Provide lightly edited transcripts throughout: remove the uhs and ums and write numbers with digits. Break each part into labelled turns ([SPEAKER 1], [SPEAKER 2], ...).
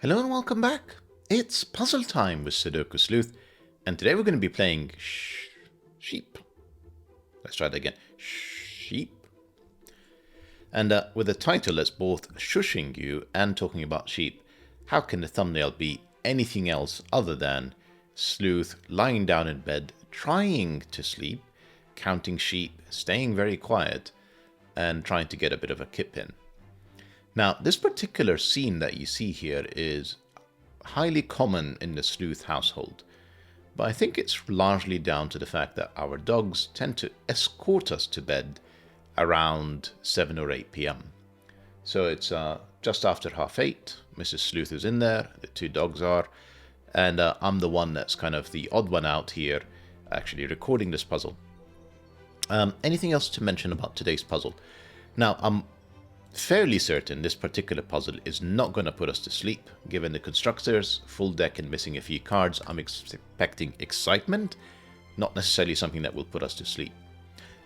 [SPEAKER 1] Hello and welcome back. It's puzzle time with Sudoku Sleuth, and today we're going to be playing Shhheep. Let's try that again. Shhheep. And with a title that's both shushing you and talking about sheep, how can the thumbnail be anything else other than Sleuth lying down in bed, trying to sleep, counting sheep, staying very quiet, and trying to get a bit of a kip in. Now, this particular scene that you see here is highly common in the Sleuth household, but I think it's largely down to the fact that our dogs tend to escort us to bed around 7 or 8 p.m. So it's just after 8:30, Mrs. Sleuth is in there, the two dogs are, and I'm the one that's kind of the odd one out here actually recording this puzzle. Anything else to mention about today's puzzle? Now, I'm fairly certain this particular puzzle is not going to put us to sleep. Given the constructors, full deck and missing a few cards, I'm expecting excitement, not necessarily something that will put us to sleep.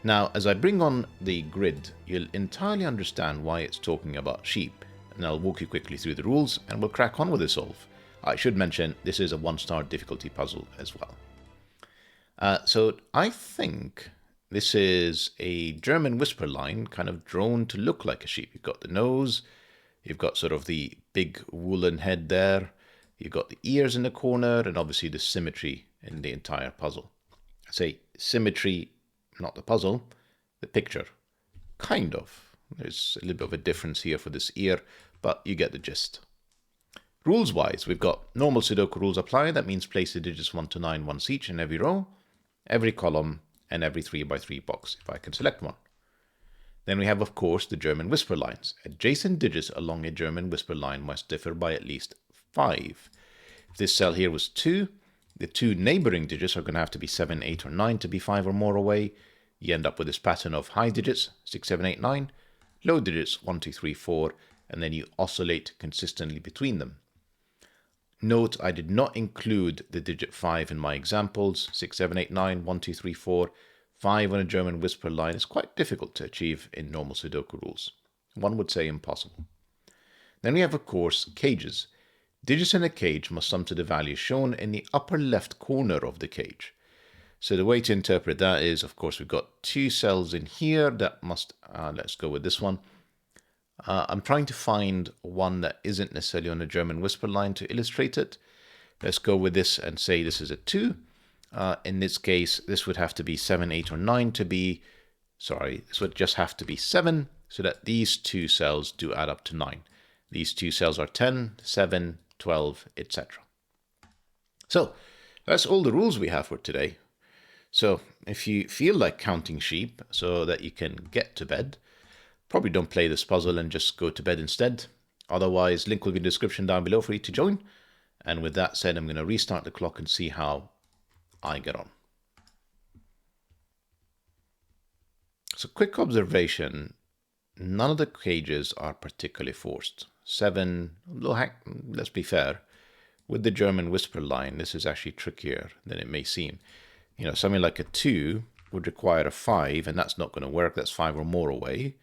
[SPEAKER 1] Now, as I bring on the grid, you'll entirely understand why it's talking about sheep, and I'll walk you quickly through the rules and we'll crack on with the solve. I should mention this is a 1-star difficulty puzzle as well. So I think this is a German whisper line, kind of drawn to look like a sheep. You've got the nose, you've got sort of the big woolen head there, you've got the ears in the corner, and obviously the symmetry in the entire puzzle. I say symmetry, not the puzzle, the picture. Kind of. There's a little bit of a difference here for this ear, but you get the gist. Rules-wise, we've got normal Sudoku rules apply. That means place the digits 1 to 9 once each in every row, every column, and every 3x3 box, if I can select one. Then we have, of course, the German whisper lines. Adjacent digits along a German whisper line must differ by at least 5. If this cell here was 2, the two neighboring digits are going to have to be 7, 8, or 9 to be 5 or more away. You end up with this pattern of high digits, 6, 7, 8, 9, low digits, 1, 2, 3, 4, and then you oscillate consistently between them. Note, I did not include the digit 5 in my examples. 6, 7, 8, 9, 1, 2, 3, 4. 5 on a German whisper line is quite difficult to achieve in normal Sudoku rules. One would say impossible. Then we have, of course, cages. Digits in a cage must sum to the value shown in the upper left corner of the cage. So the way to interpret that is, of course, we've got two cells in here that must, let's go with this one. I'm trying to find one that isn't necessarily on a German whisper line to illustrate it. Let's go with this and say this is a 2. In this case, this would have to be 7, 8, or 9 to be, this would just have to be 7, so that these two cells do add up to 9. These two cells are 10, 7, 12, etc. So that's all the rules we have for today. So if you feel like counting sheep so that you can get to bed, probably don't play this puzzle and just go to bed instead. Otherwise, link will be in the description down below for you to join. And with that said, I'm going to restart the clock and see how I get on. So quick observation, none of the cages are particularly forced. 7, let's be fair, with the German whisper line, this is actually trickier than it may seem. You know, something like a 2 would require a 5, and that's not going to work. That's 5 or more away.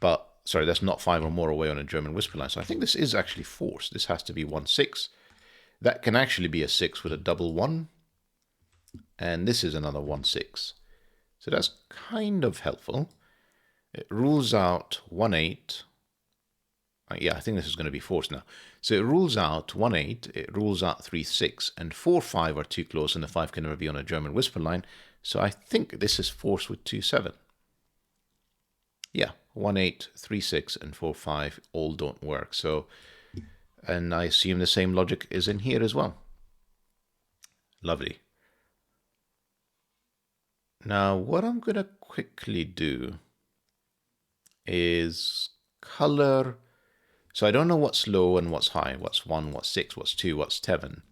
[SPEAKER 1] But, that's not 5 or more away on a German whisper line. So I think this is actually forced. This has to be 1, 6. That can actually be a 6 with a double 1. And this is another 1, 6. So that's kind of helpful. It rules out 1, 8. Yeah, I think this is going to be forced now. So it rules out 1, 8. It rules out 3, 6. And 4, 5 are too close, and the 5 can never be on a German whisper line. So I think this is forced with 2, 7. Yeah, 1, 8, 3, 6, and 4, 5 all don't work. So, and I assume the same logic is in here as well. Lovely. Now, what I'm going to quickly do is color. So I don't know what's low and what's high, what's 1, what's 6, what's 2, what's 7.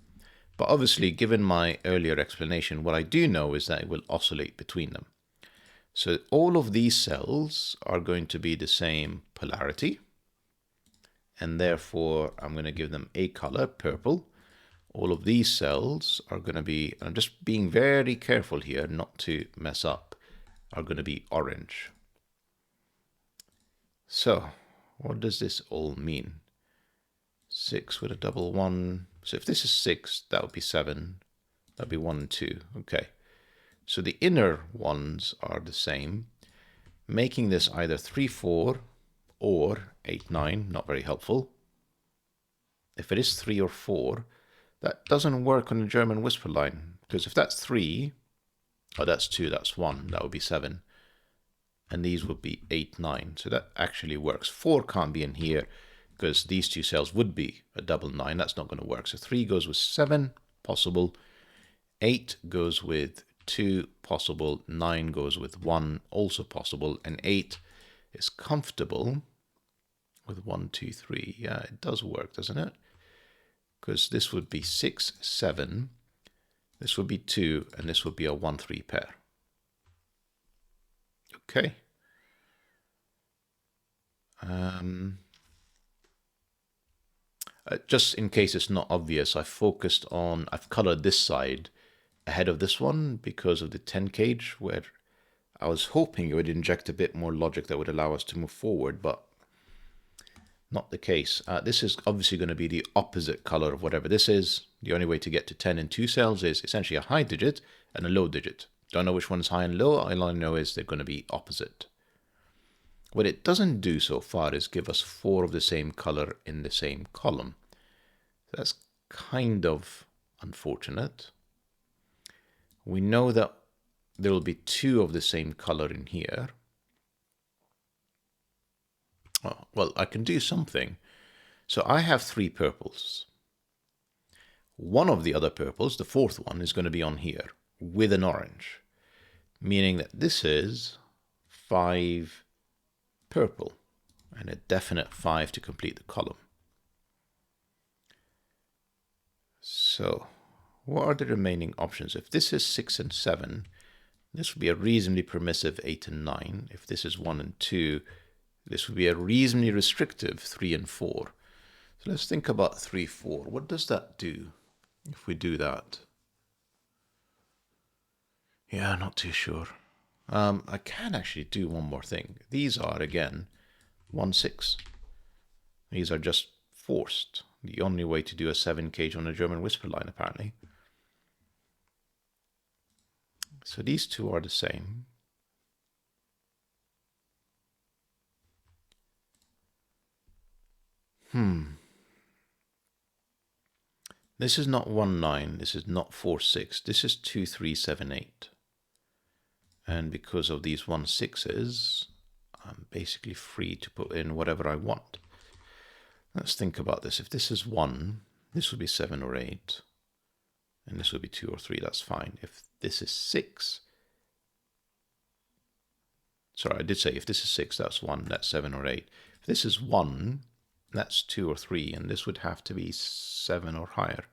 [SPEAKER 1] But obviously, given my earlier explanation, what I do know is that it will oscillate between them. So all of these cells are going to be the same polarity, and therefore I'm going to give them a color, purple. All of these cells are going to be, I'm just being very careful here not to mess up, are going to be orange. So what does this all mean? 6 with a double 1. So if this is 6, that would be 7. That would be 1 and 2. Okay. So the inner ones are the same, making this either 3, 4 or 8, 9. Not very helpful. If it is 3 or 4, that doesn't work on the German whisper line, because if that's 3, oh, that's 2, that's 1, that would be 7. And these would be 8, 9. So that actually works. 4 can't be in here because these two cells would be a double 9. That's not going to work. So 3 goes with 7, possible. 8 goes with 2, possible. 9 goes with 1, also possible. And 8 is comfortable with 1, 2, 3. Yeah, it does work, doesn't it? Because this would be 6, 7. This would be 2, and this would be a 1, 3 pair. Okay. Just in case it's not obvious, I've colored this side ahead of this one because of the 10 cage, where I was hoping it would inject a bit more logic that would allow us to move forward, but not the case. This is obviously going to be the opposite color of whatever this is. The only way to get to 10 in 2 cells is essentially a high digit and a low digit. Don't know which one is high and low. All I know is they're going to be opposite. What it doesn't do so far is give us 4 of the same color in the same column. So that's kind of unfortunate. We know that there will be 2 of the same color in here. Oh, well, I can do something. So I have 3 purples. One of the other purples, the 4th one, is going to be on here with an orange, meaning that this is 5 purple and a definite 5 to complete the column. So what are the remaining options? If this is 6 and 7, this would be a reasonably permissive 8 and 9. If this is 1 and 2, this would be a reasonably restrictive 3 and 4. So let's think about 3, 4. What does that do if we do that? Yeah, not too sure. I can actually do one more thing. These are, again, 1, 6. These are just forced. The only way to do a 7 cage on a German whisper line, apparently. So these two are the same. This is not 1, 9. This is not 4, 6. This is 2, 3, 7, 8. And because of these 1, 6s, I'm basically free to put in whatever I want. Let's think about this. If this is 1, this would be 7 or 8. And this would be 2 or 3. That's fine. If this is 6, sorry, I did say if this is 6, that's 1, that's 7 or 8. If this is 1, that's 2 or 3, and this would have to be 7 or higher.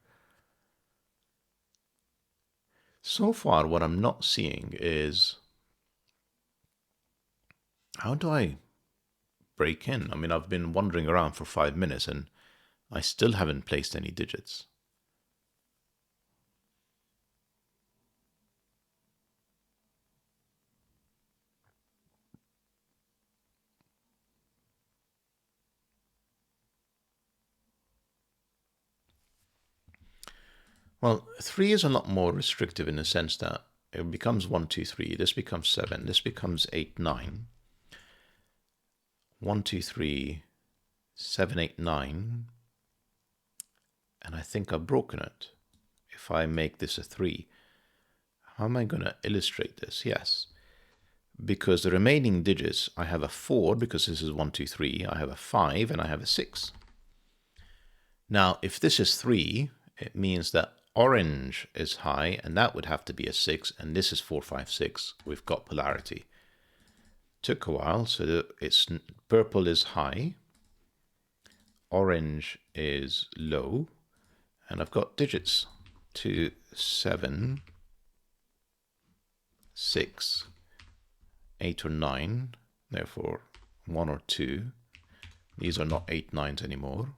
[SPEAKER 1] So far, what I'm not seeing is, how do I break in? I mean, I've been wandering around for 5 minutes and I still haven't placed any digits. Well, 3 is a lot more restrictive in the sense that it becomes 1, 2, 3. This becomes 7. This becomes 8, 9. 1, 2, 3, 7, 8, 9. And I think I've broken it. If I make this a 3, how am I going to illustrate this? Yes. Because the remaining digits, I have a 4 because this is 1, 2, 3. I have a 5 and I have a 6. Now, if this is 3, it means that orange is high, and that would have to be a 6, and this is 4, 5, 6. We've got polarity. Took a while, so it's purple is high, orange is low, and I've got digits 2, 7, 6, 8 or 9, therefore 1 or 2. These are not 8, 9s anymore.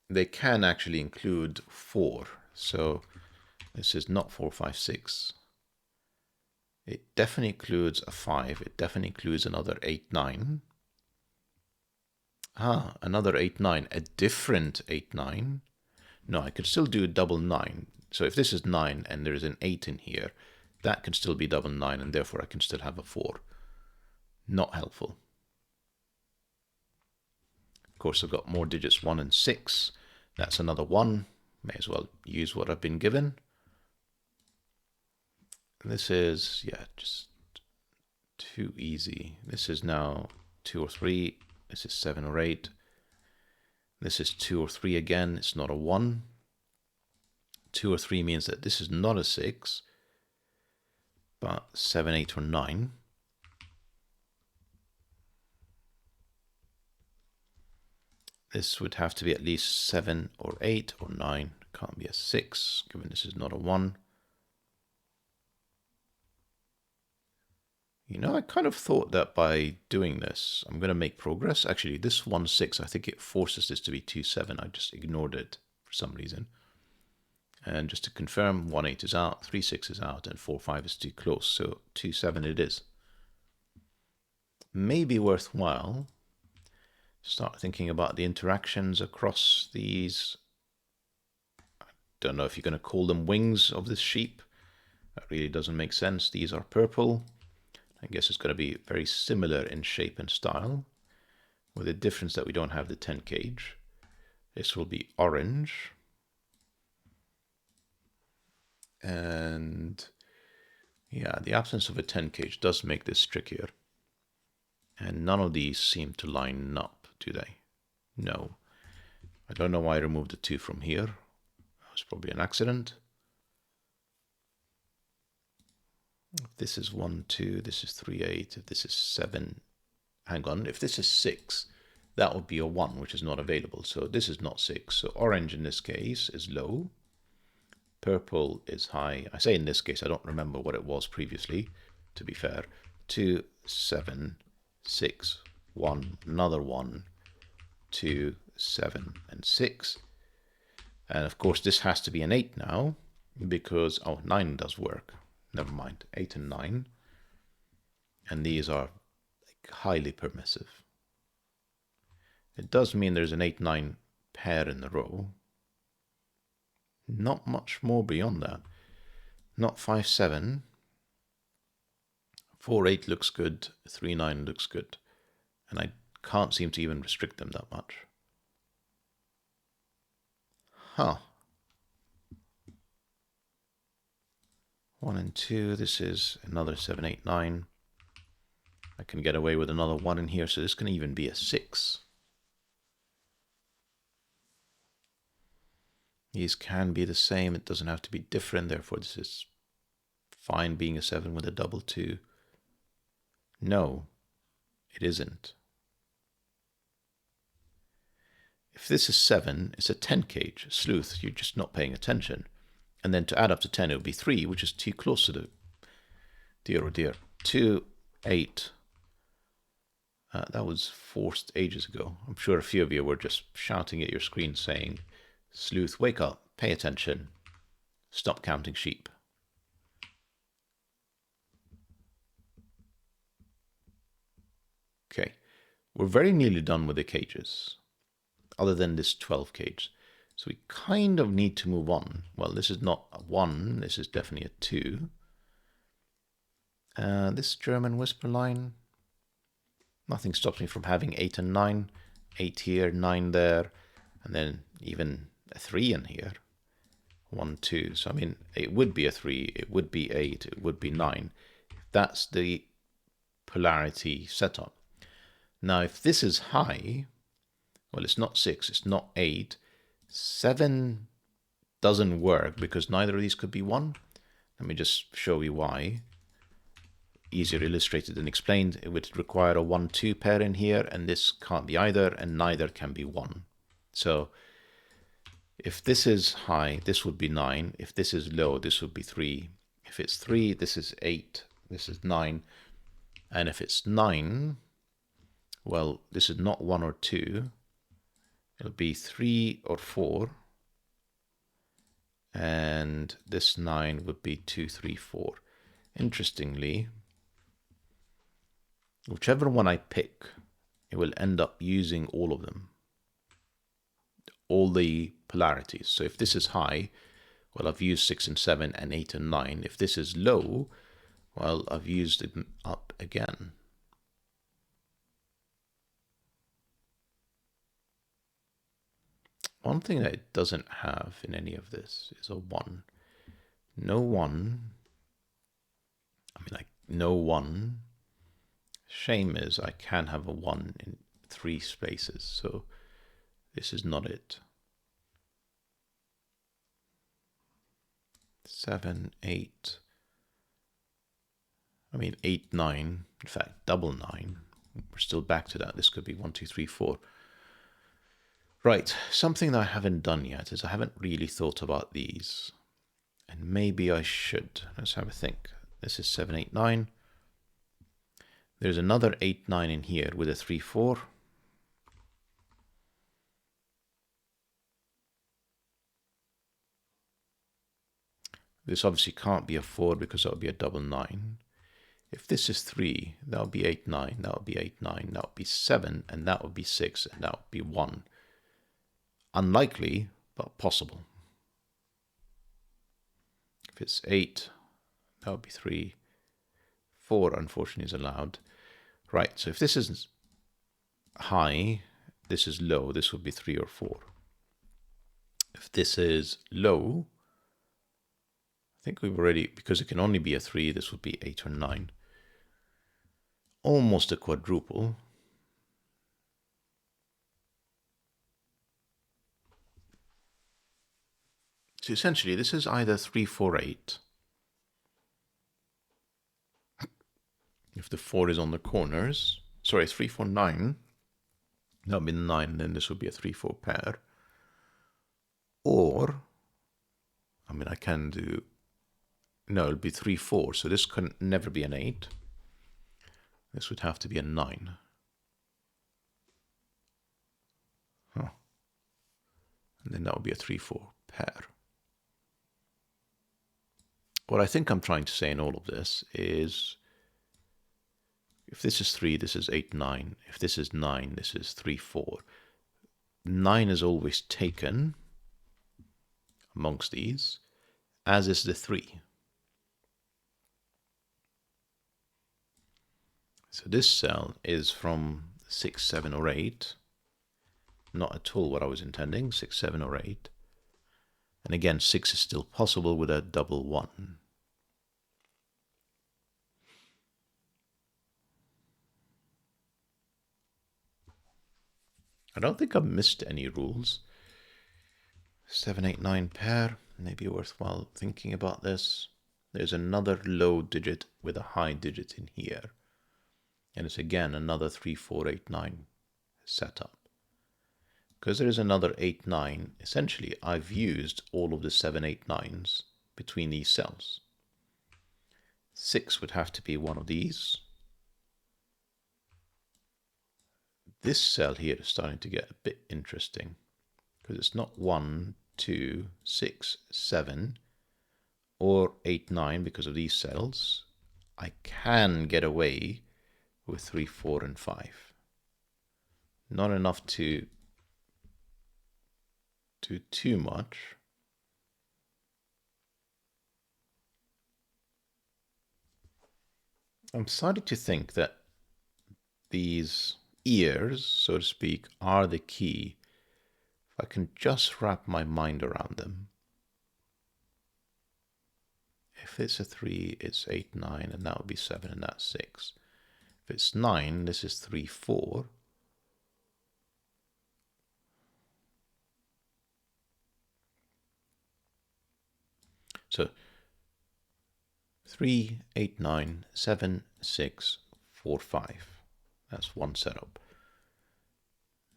[SPEAKER 1] They can actually include 4. So this is not 4, 5, 6. It definitely includes a 5. It definitely includes another 8, 9. Ah, another 8, 9. A different 8, 9. No, I could still do double 9. So if this is 9 and there's an 8 in here, that can still be double 9, and therefore I can still have a 4. Not helpful. Of course, I've got more digits, 1 and 6. That's another 1. May as well use what I've been given. This is, yeah, just too easy. This is now 2 or 3. This is 7 or 8. This is 2 or 3 again. It's not a 1. 2 or 3 means that this is not a 6, but 7, 8, or 9. This would have to be at least 7 or 8 or 9. Can't be a 6, given this is not a 1. You know, I kind of thought that by doing this, I'm going to make progress. Actually, this 1, 6, I think it forces this to be 2, 7. I just ignored it for some reason. And just to confirm, 1, 8 is out, 3, 6 is out, and 4, 5 is too close. So 2, 7 it is. Maybe worthwhile start thinking about the interactions across these. I don't know if you're going to call them wings of this sheep. That really doesn't make sense. These are purple. I guess it's going to be very similar in shape and style, with the difference that we don't have the 10 cage. This will be orange. And yeah, the absence of a 10 cage does make this trickier. And none of these seem to line up, do they? No. I don't know why I removed the 2 from here. That was probably an accident. If this is 1, 2, this is 3, 8, if this is 7, hang on, if this is 6, that would be a 1, which is not available. So this is not 6. So orange in this case is low. Purple is high. I say in this case, I don't remember what it was previously, to be fair. 2, 7, 6, 1, another 1, 2, 7, and 6. And of course, this has to be an 8 now, because, oh, 9 does work. Never mind, 8 and 9. And these are like highly permissive. It does mean there's an 8, 9 pair in the row. Not much more beyond that. Not 5, 7. 4, 8 looks good. 3, 9 looks good. And I can't seem to even restrict them that much. Huh. 1 and 2, this is another 7, 8, 9. I can get away with another 1 in here, so this can even be a 6. These can be the same, it doesn't have to be different, therefore this is fine being a 7 with a double 2. No, it isn't. If this is 7, it's a 10 cage. Sleuth, you're just not paying attention. And then to add up to 10, it would be 3, which is too close to the... Dear oh dear. 2, 8. That was forced ages ago. I'm sure a few of you were just shouting at your screen saying, Sleuth, wake up, pay attention, stop counting sheep. Okay, we're very nearly done with the cages, other than this 12 cage. So we kind of need to move on. Well, this is not a 1, this is definitely a 2. This German whisper line, nothing stops me from having 8 and 9. 8 here, 9 there, and then even a 3 in here. 1, 2. So I mean, it would be a 3, it would be 8, it would be 9. That's the polarity setup. Now, if this is high, well, it's not 6, it's not 8. 7 doesn't work because neither of these could be 1. Let me just show you why. Easier illustrated than explained. It would require a 1, 2 pair in here, and this can't be either, and neither can be 1. So if this is high, this would be 9. If this is low, this would be 3. If it's 3, this is 8. This is 9. And if it's 9, well, this is not 1 or 2. It'll be 3 or 4. And this 9 would be 2, 3, 4. Interestingly, whichever one I pick, it will end up using all of them, all the polarities. So if this is high, well, I've used 6 and 7 and 8 and 9. If this is low, well, I've used it up again. One thing that it doesn't have in any of this is a 1. No 1. I mean, like, no 1. Shame is I can have a 1 in 3 spaces, so this is not it. 7, 8. I mean, 8, 9. In fact, double 9. We're still back to that. This could be 1, 2, 3, 4. Right, something that I haven't done yet is I haven't really thought about these. And maybe I should. Let's have a think. This is 7, 8, 9. There's another 8, 9 in here with a 3, 4. This obviously can't be a 4 because that would be a double 9. If this is 3, that would be 8, 9, that would be 8, 9, that would be 7, and that would be 6, and that would be 1. Unlikely, but possible. If it's 8, that would be 3. 4, unfortunately, is allowed. Right, so if this is high, this is low, this would be 3 or 4. If this is low, I think we've already, because it can only be a 3, this would be 8 or 9. Almost a quadruple. So essentially, this is either 3, 4, 8. If the 4 is on the corners, sorry, 3, 4, 9. That would be 9, then this would be a 3, 4 pair. Or, I mean, I can do, no, it'll be 3, 4, so this can never be an 8. This would have to be a 9. Huh. And then that would be a 3, 4 pair. What I think I'm trying to say in all of this is, if this is 3, this is 8, 9. If this is 9, this is 3, 4. 9 is always taken amongst these, as is the 3. So this cell is from 6, 7, or 8. Not at all what I was intending, 6, 7, or 8. And again, 6 is still possible with a double 1. I don't think I've missed any rules. 7, 8, 9 pair, maybe worthwhile thinking about this. There's another low digit with a high digit in here. And it's again another 3, 4, 8, 9 setup. Because there is another 8, 9, essentially I've used all of the 7, 8, 9s between these cells. 6 would have to be one of these. This cell here is starting to get a bit interesting, because it's not 1, 2, 6, 7, or 8, 9 because of these cells. I can get away with 3, 4, and 5. Not enough to do too much. I'm starting to think that these ears, so to speak, are the key. If I can just wrap my mind around them. If it's a 3, it's 8, 9, and that would be 7, and that's 6. If it's 9, this is 3, 4. So 3, 8, 9, 7, 6, 4, 5. That's one setup.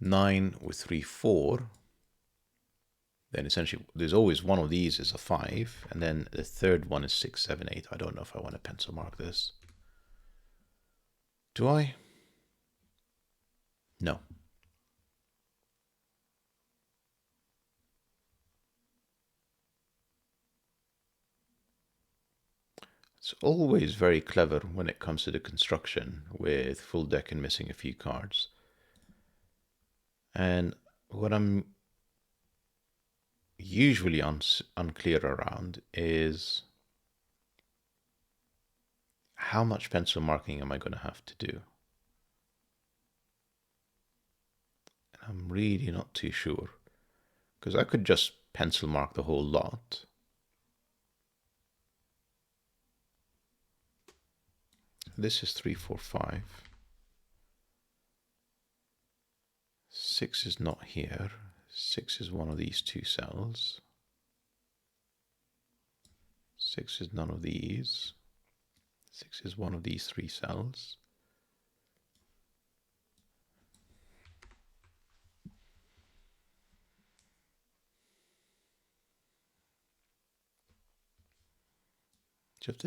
[SPEAKER 1] 9 with 3, 4. Then essentially there's always one of these is a 5. And then the third one is 6, 7, 8. I don't know if I want to pencil mark this. Do I? No. It's always very clever when it comes to the construction with FullDeck and missing a few cards. And what I'm usually unclear around is how much pencil marking am I going to have to do? And I'm really not too sure, because I could just pencil mark the whole lot. This is 3, 4, 5. 6 is not here. 6 is one of these two cells. 6 is none of these. 6 is one of these three cells. So if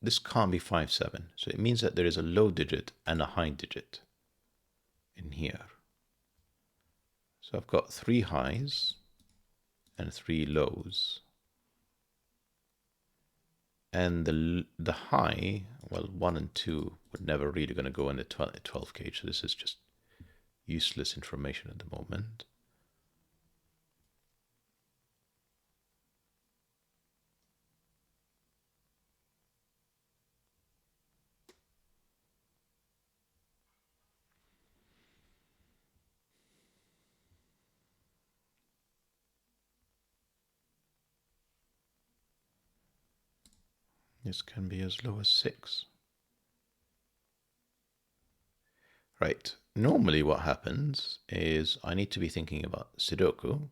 [SPEAKER 1] this can't be 5, 7. So it means that there is a low digit and a high digit in here. So I've got 3 highs and 3 lows. And the high, well, 1 and 2 were never really going to go in the 12 gauge, so this is just useless information at the moment. This can be as low as 6. Right, normally what happens is I need to be thinking about Sudoku,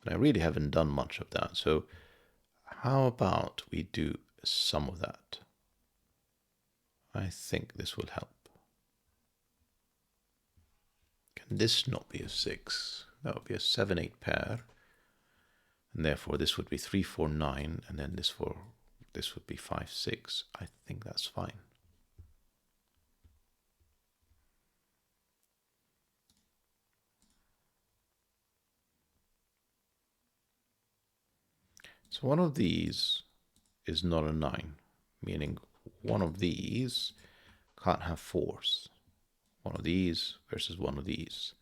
[SPEAKER 1] and I really haven't done much of that. So how about we do some of that? I think this will help. Can this not be a 6? That would be a 7, 8 pair. And therefore this would be 3, 4, 9, and then this would be 5, 6. I think that's fine. So one of these is not a 9, meaning one of these can't have 4s. One of these versus one of these.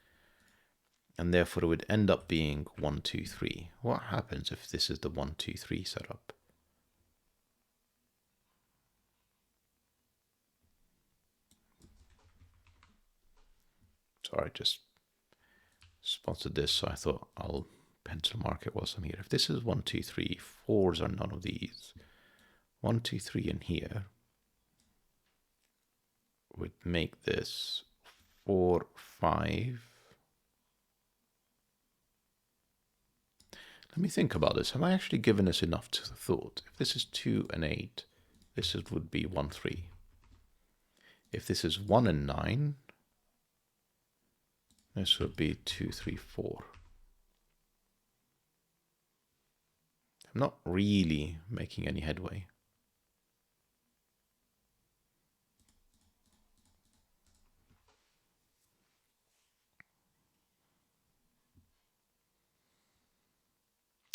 [SPEAKER 1] And therefore it would end up being 1, 2, 3. What happens if this is the 1, 2, 3 setup? Sorry, I just spotted this, so I thought I'll pencil mark it whilst I'm here. If this is 1, 2, 3, 4s are none of these. 1, 2, 3 in here would make this 4, 5. Let me think about this. Have I actually given this enough thought? If this is 2 and 8, this would be 1, 3. If this is 1 and 9, this would be 2, 3, 4. I'm not really making any headway.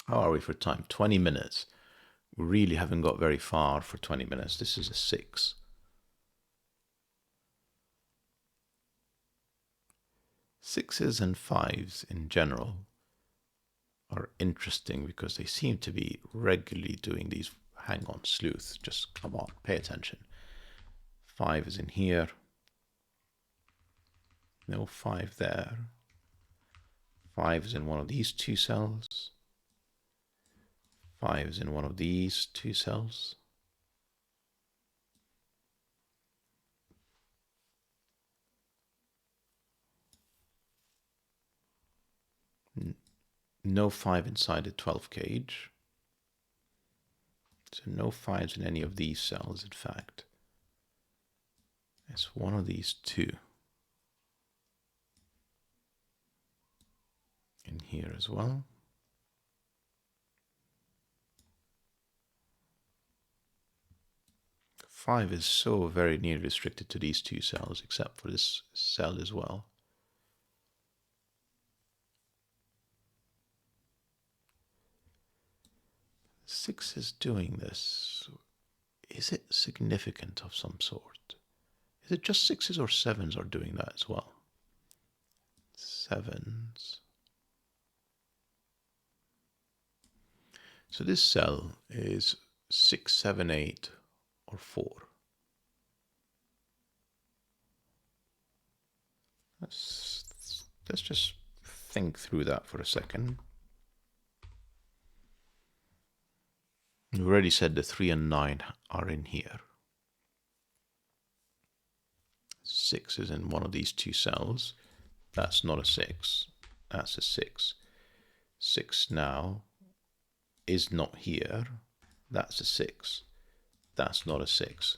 [SPEAKER 1] How are we for time? 20 minutes. We really haven't got very far for 20 minutes. This is a 6. Sixes and 5s in general are interesting because they seem to be regularly doing these. Hang on, Sleuth, just come on, pay attention. 5 is in here. No 5 there. 5 is in one of these two cells. 5 is in one of these two cells. No 5 inside the 12 gauge. So no 5s in any of these cells, in fact. It's one of these two. In here as well. Five is so very nearly restricted to these two cells, except for this cell as well. Six is doing this. Is it significant of some sort? Is it just 6s or 7s are doing that as well? sevens. So this cell is 6, 7, 8, or 4. Let's just think through that for a second. We already said the 3 and 9 are in here. 6 is in one of these two cells. That's not a 6. That's a 6. 6 now is not here. That's a 6. That's not a 6.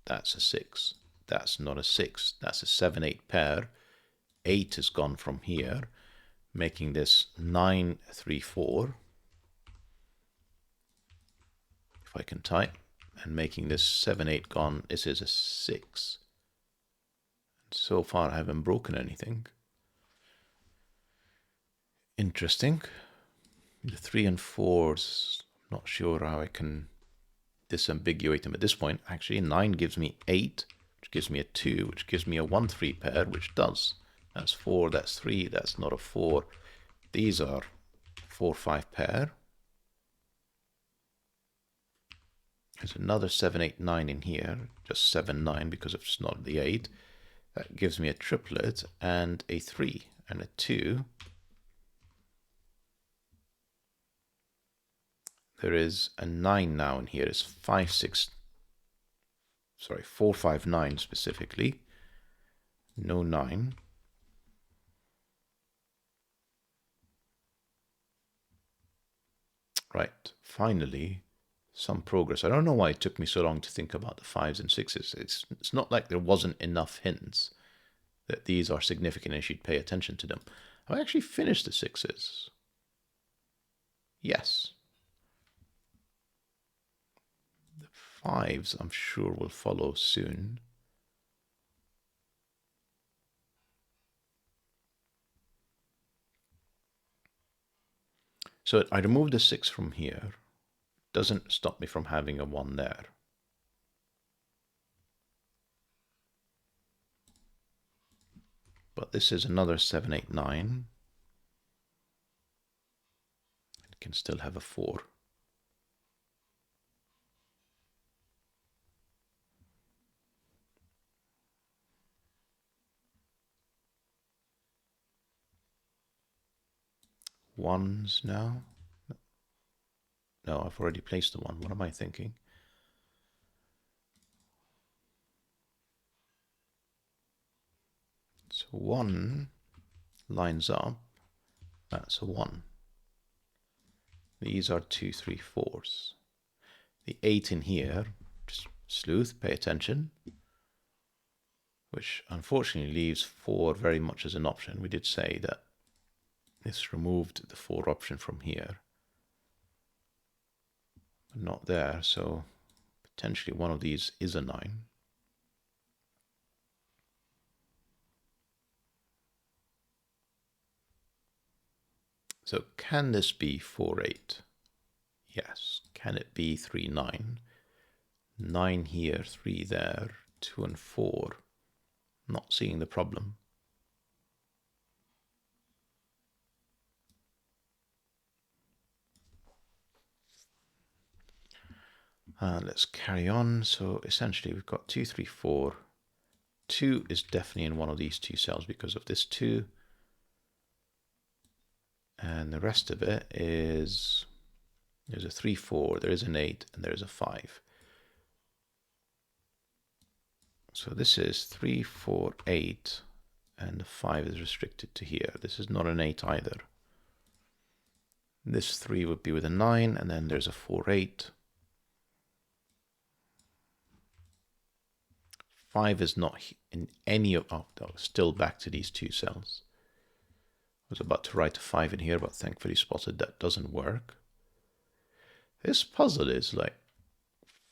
[SPEAKER 1] That's a 6. That's not a 6. That's a 7, 8 pair. 8 is gone from here, making this 9, 3, 4. If I can type, and making this 7, 8 gone, this is a 6. So far I haven't broken anything. Interesting. The 3 and 4s, I'm not sure how I can disambiguate them at this point. Actually, 9 gives me 8, which gives me a 2, which gives me a 1, 3 pair, which does. That's 4, that's 3, that's not a 4. These are 4, 5 pair. There's another 7, 8, 9 in here, just 7, 9 because it's not the 8. That gives me a triplet and a 3 and a 2. There is a 9 now in here. It's 5, 6, sorry, 4, 5, 9 specifically. No 9. Right, finally, some progress. I don't know why it took me so long to think about the 5s and 6s. It's not like there wasn't enough hints that these are significant and you should pay attention to them. Have I actually finished the 6s? Yes. The 5s, I'm sure, will follow soon. So I removed the 6 from here. Doesn't stop me from having a 1 there. But this is another 7, 8, 9. It can still have a 4. Ones now. No, I've already placed the 1. What am I thinking? So 1 lines up. That's a 1. These are 2, 3, 4s. The 8 in here, just sleuth, pay attention. Which unfortunately leaves 4 very much as an option. We did say that this removed the 4 option from here. But not there, so potentially one of these is a 9. So can this be 4, 8? Yes. Can it be 3, 9? 9 here, 3 there, 2 and 4. Not seeing the problem. Let's carry on. So essentially we've got 2, 3, 4. 2 is definitely in one of these two cells because of this 2. And the rest of it is, there's a 3, 4, there is an 8, and there is a 5. So this is 3, 4, 8, and the 5 is restricted to here. This is not an 8 either. This 3 would be with a 9, and then there's a 4, 8. 5 is not in any of, oh, no, still back to these two cells. I was about to write a 5 in here, but thankfully spotted that doesn't work. This puzzle is like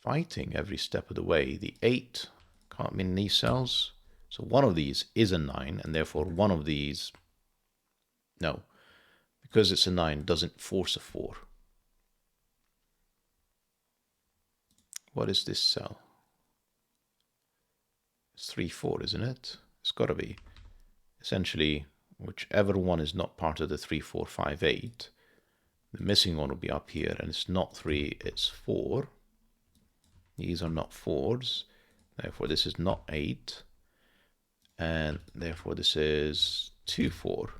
[SPEAKER 1] fighting every step of the way. The 8 can't be in these cells. So one of these is a 9, and therefore one of these, no, because it's a 9, doesn't force a 4. What is this cell? It's 3, 4, isn't it? It's got to be. Essentially, whichever one is not part of the 3, 4, 5, 8. The missing one will be up here, and it's not 3, it's 4. These are not 4s, therefore this is not 8, and therefore this is 2, 4.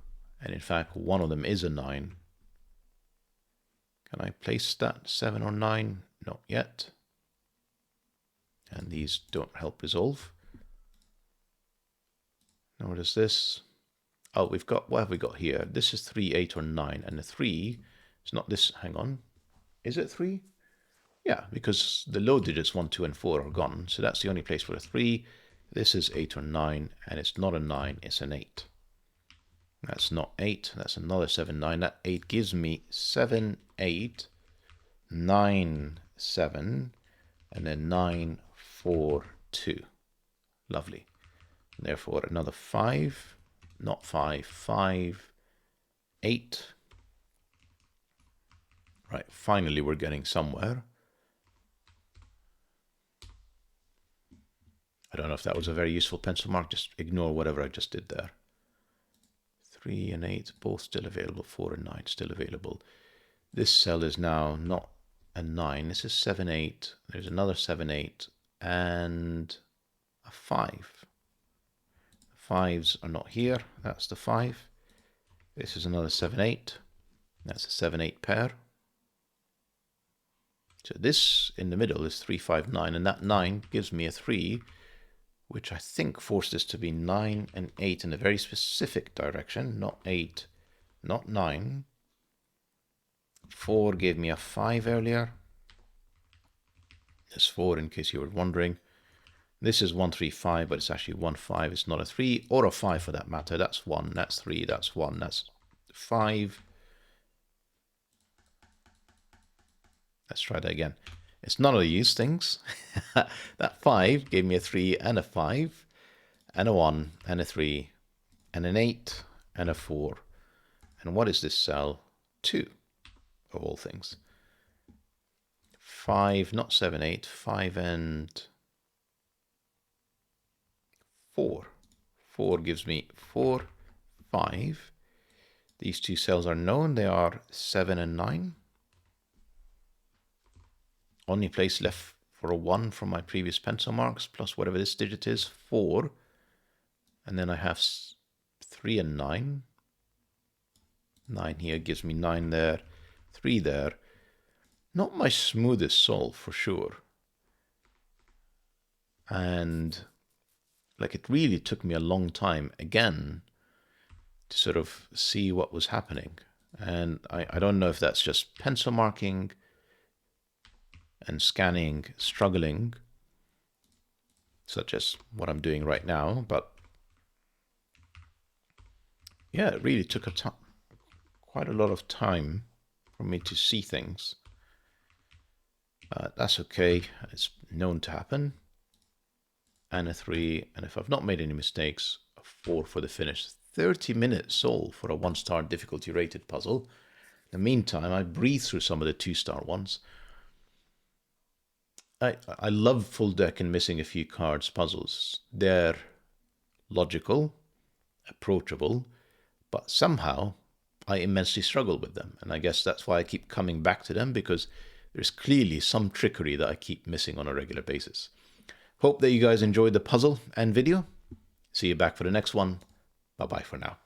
[SPEAKER 1] And in fact, one of them is a 9. Can I place that 7 or 9? Not yet. And these don't help resolve. Now what is this? Oh, we've got, what have we got here? This is 3, 8, or 9, and the 3 is not this. Hang on. Is it 3? Yeah, because the low digits 1, 2, and 4 are gone. So that's the only place for a 3. This is 8 or 9, and it's not a 9, it's an 8. That's not 8. That's another 7, 9. That 8 gives me 7, 8, 9, 7, and then 9, 4, 2. Lovely. Therefore, another 5, not 5, 5, 8. Right, finally we're getting somewhere. I don't know if that was a very useful pencil mark. Just ignore whatever I just did there. 3 and 8, both still available. 4 and 9, still available. This cell is now not a 9. This is 7, 8. There's another 7, 8, and a 5. The 5s are not here. That's the 5. This is another 7, 8. That's a 7, 8 pair. So this in the middle is 3, 5, 9, and that 9 gives me a 3, which I think forced this to be 9 and 8 in a very specific direction, not 8, not 9. 4 gave me a 5 earlier. There's 4 in case you were wondering. This is 1, 3, 5, but it's actually 1, 5. It's not a 3 or a 5 for that matter. That's 1, that's 3, that's 1, that's 5. Let's try that again. It's none of these things. That 5 gave me a 3 and a 5, and a 1, and a 3, and an 8, and a 4. And what is this cell? 2, of all things. 5, not 7, 8, 5 and 4. 4 gives me 4, 5. These two cells are known. They are 7 and 9. Only place left for a 1 from my previous pencil marks, plus whatever this digit is, 4. And then I have 3 and 9. 9 here gives me 9 there, 3 there. Not my smoothest solve for sure. And like it really took me a long time again to sort of see what was happening. And I don't know if that's just pencil marking and scanning, struggling, such as what I'm doing right now, but yeah, it really took quite a lot of time for me to see things. That's okay, it's known to happen. And a 3, and if I've not made any mistakes, a 4 for the finish. 30-minute solve for a 1-star difficulty rated puzzle. In the meantime, I breathe through some of the 2-star ones. I love FullDeck and missing a few cards puzzles. They're logical, approachable, but somehow I immensely struggle with them. And I guess that's why I keep coming back to them, because there's clearly some trickery that I keep missing on a regular basis. Hope that you guys enjoyed the puzzle and video. See you back for the next one. Bye-bye for now.